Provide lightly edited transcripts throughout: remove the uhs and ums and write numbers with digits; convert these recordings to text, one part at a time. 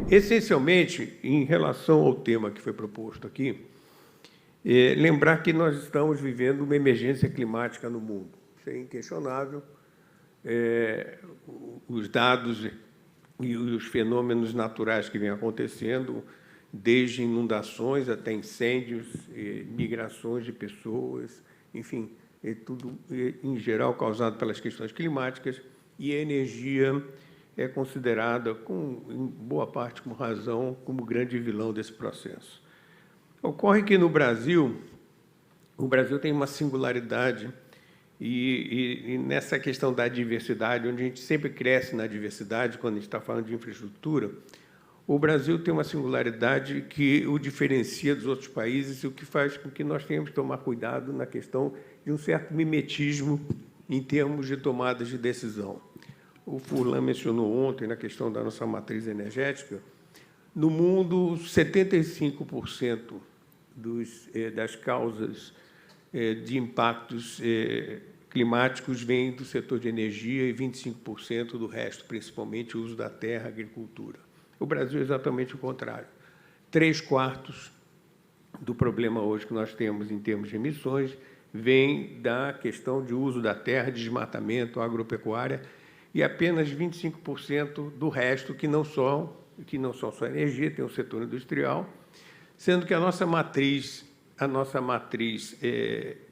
Essencialmente, em relação ao tema que foi proposto aqui, lembrar que nós estamos vivendo uma emergência climática no mundo. Isso é inquestionável. Os dados e os fenômenos naturais que vêm acontecendo, desde inundações até incêndios, migrações de pessoas, enfim, tudo, em geral, causado pelas questões climáticas, e a energia é considerada, em boa parte com razão, como grande vilão desse processo. Ocorre que no Brasil, o Brasil tem uma singularidade, e nessa questão da diversidade, onde a gente sempre cresce na diversidade, quando a gente está falando de infraestrutura, o Brasil tem uma singularidade que o diferencia dos outros países e o que faz com que nós tenhamos que tomar cuidado na questão de um certo mimetismo em termos de tomadas de decisão. O Furlan mencionou ontem, na questão da nossa matriz energética, no mundo, 75% das causas de impactos climáticos vêm do setor de energia e 25% do resto, principalmente o uso da terra, agricultura. O Brasil é exatamente o contrário. 3/4 do problema hoje que nós temos em termos de emissões vem da questão de uso da terra, desmatamento, agropecuária, e apenas 25% do resto, que não são só energia, tem o setor industrial, sendo que a nossa matriz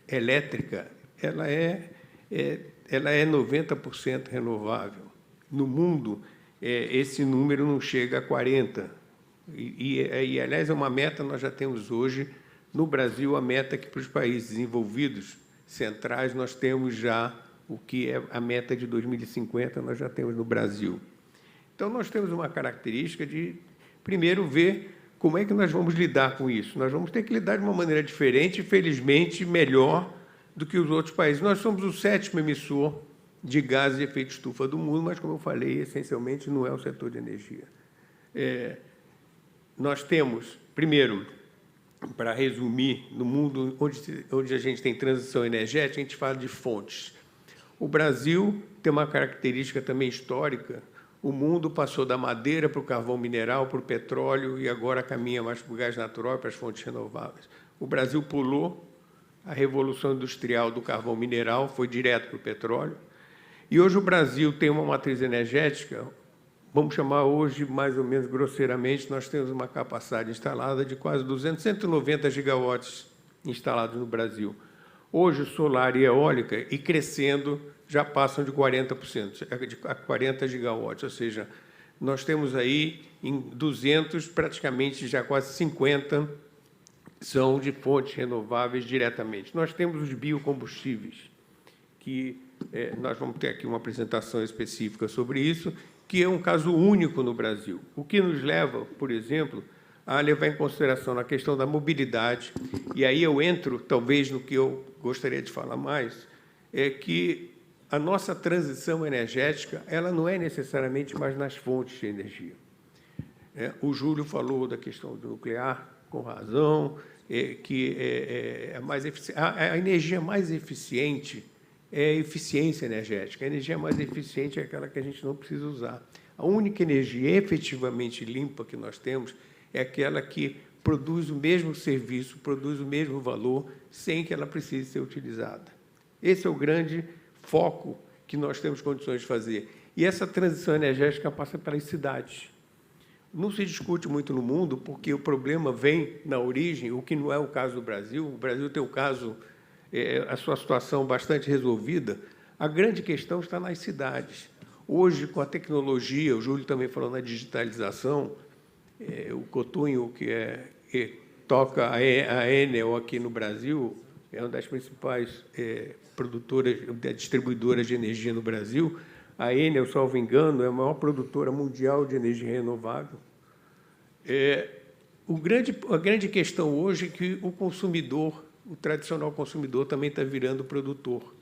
elétrica ela é 90% renovável. No mundo, esse número não chega a 40%. Aliás, é uma meta nós já temos hoje. No Brasil, a meta que para os países desenvolvidos centrais nós temos já o que é a meta de 2050, nós já temos no Brasil. Então, nós temos uma característica de, primeiro, ver como é que nós vamos lidar com isso. Nós vamos ter que lidar de uma maneira diferente, felizmente, melhor do que os outros países. Nós somos o 7º emissor de gases de efeito estufa do mundo, mas, como eu falei, essencialmente não é o setor de energia. Nós temos, primeiro, para resumir, no mundo onde a gente tem transição energética, a gente fala de fontes. O Brasil tem uma característica também histórica. O mundo passou da madeira para o carvão mineral, para o petróleo, e agora caminha mais para o gás natural e para as fontes renováveis. O Brasil pulou a revolução industrial do carvão mineral, foi direto para o petróleo. E hoje o Brasil tem uma matriz energética, vamos chamar hoje, mais ou menos grosseiramente, nós temos uma capacidade instalada de quase 190 gigawatts instalados no Brasil. Hoje, solar e eólica, e crescendo, já passam de 40%, de 40 gigawatts, ou seja, nós temos aí em 200, praticamente já quase 50 são de fontes renováveis diretamente. Nós temos os biocombustíveis, que nós vamos ter aqui uma apresentação específica sobre isso, que é um caso único no Brasil, o que nos leva, por exemplo, a levar em consideração na questão da mobilidade, e aí eu entro, talvez, no que eu gostaria de falar mais, é que a nossa transição energética ela não é necessariamente mais nas fontes de energia. O Júlio falou da questão do nuclear, com razão, que a energia mais eficiente é a eficiência energética. A energia mais eficiente é aquela que a gente não precisa usar. A única energia efetivamente limpa que nós temos é aquela que produz o mesmo serviço, produz o mesmo valor, sem que ela precise ser utilizada. Esse é o grande foco que nós temos condições de fazer. E essa transição energética passa pelas cidades. Não se discute muito no mundo, porque o problema vem na origem, o que não é o caso do Brasil. O Brasil tem o caso, a sua situação bastante resolvida. A grande questão está nas cidades. Hoje, com a tecnologia, o Júlio também falou na digitalização, o Cotunho, que toca a Enel aqui no Brasil, é uma das principais distribuidoras de energia no Brasil. A Enel, salvo engano, é a maior produtora mundial de energia renovável. A grande questão hoje é que o consumidor, o tradicional consumidor, também está virando produtor.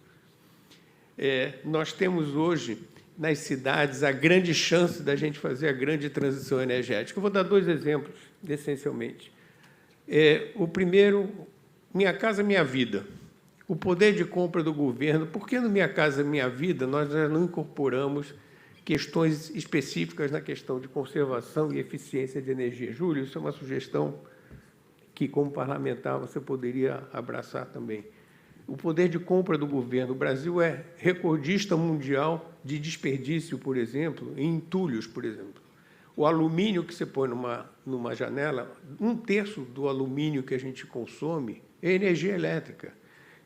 Nós temos hoje, nas cidades, a grande chance da gente fazer a grande transição energética. Eu vou dar 2 exemplos, essencialmente. O primeiro, Minha Casa Minha Vida. O poder de compra do governo. Por que no Minha Casa Minha Vida nós já não incorporamos questões específicas na questão de conservação e eficiência de energia. Júlio, isso é uma sugestão que, como parlamentar, você poderia abraçar também. O poder de compra do governo. O Brasil é recordista mundial de desperdício, por exemplo, em entulhos, por exemplo. O alumínio que você põe numa janela, 1/3 do alumínio que a gente consome é energia elétrica.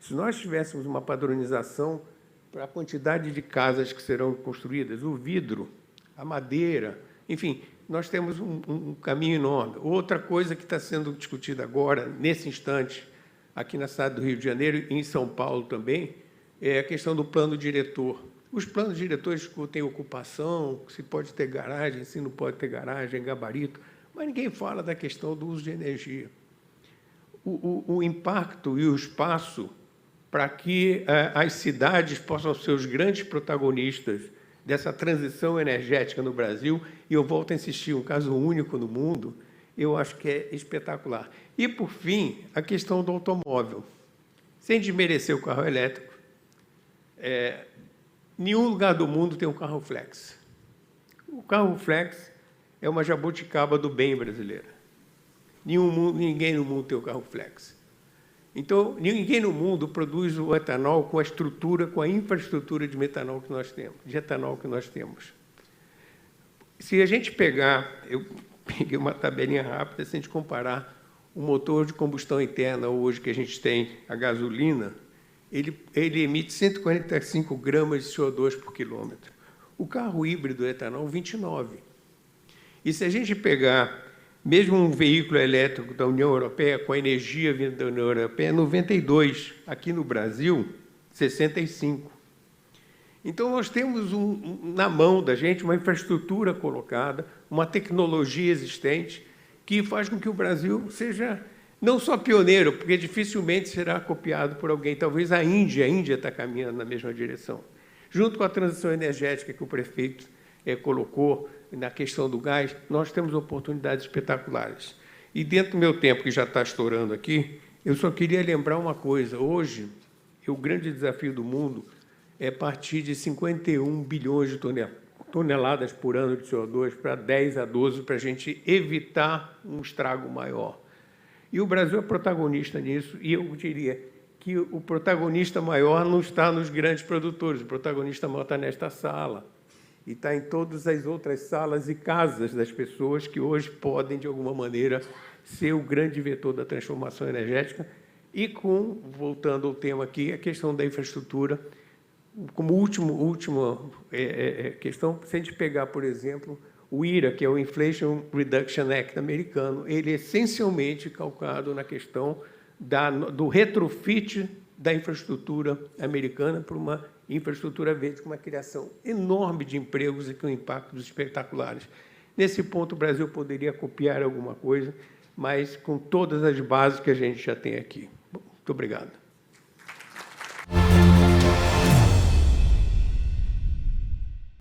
Se nós tivéssemos uma padronização para a quantidade de casas que serão construídas, o vidro, a madeira, enfim, nós temos um caminho enorme. Outra coisa que está sendo discutida agora, nesse instante, aqui na cidade do Rio de Janeiro e em São Paulo também, é a questão do plano diretor. Os planos diretores discutem ocupação, se pode ter garagem, se não pode ter garagem, gabarito, mas ninguém fala da questão do uso de energia. O impacto e o espaço para que as cidades possam ser os grandes protagonistas dessa transição energética no Brasil, e eu volto a insistir, um caso único no mundo, eu acho que é espetacular. E, por fim, a questão do automóvel. Sem desmerecer o carro elétrico, nenhum lugar do mundo tem um carro flex. O carro flex é uma jabuticaba do bem brasileira. Ninguém no mundo tem um carro flex. Então, ninguém no mundo produz o etanol com a estrutura, com a infraestrutura de metanol que nós temos, de etanol que nós temos. Se a gente pegar, eu peguei uma tabelinha rápida, se a gente comparar o motor de combustão interna hoje que a gente tem, a gasolina, ele emite 145 gramas de CO2 por quilômetro. O carro híbrido etanol, 29. E se a gente pegar mesmo um veículo elétrico da União Europeia, com a energia vinda da União Europeia, 92. Aqui no Brasil, 65. Então, nós temos na mão da gente uma infraestrutura colocada, uma tecnologia existente, que faz com que o Brasil seja não só pioneiro, porque dificilmente será copiado por alguém. Talvez a Índia está caminhando na mesma direção. Junto com a transição energética que o prefeito colocou, na questão do gás, nós temos oportunidades espetaculares. E dentro do meu tempo, que já está estourando aqui, eu só queria lembrar uma coisa. Hoje, o grande desafio do mundo é partir de 51 bilhões de toneladas por ano de CO2 para 10 a 12, para a gente evitar um estrago maior. E o Brasil é protagonista nisso, e eu diria que o protagonista maior não está nos grandes produtores, o protagonista maior está nesta sala, e está em todas as outras salas e casas das pessoas que hoje podem, de alguma maneira, ser o grande vetor da transformação energética. E, voltando ao tema aqui, a questão da infraestrutura, como última questão, se a gente pegar, por exemplo, o IRA, que é o Inflation Reduction Act americano, ele é essencialmente calcado na questão do retrofit da infraestrutura americana para uma infraestrutura verde, com uma criação enorme de empregos e com impactos espetaculares. Nesse ponto, o Brasil poderia copiar alguma coisa, mas com todas as bases que a gente já tem aqui. Muito obrigado.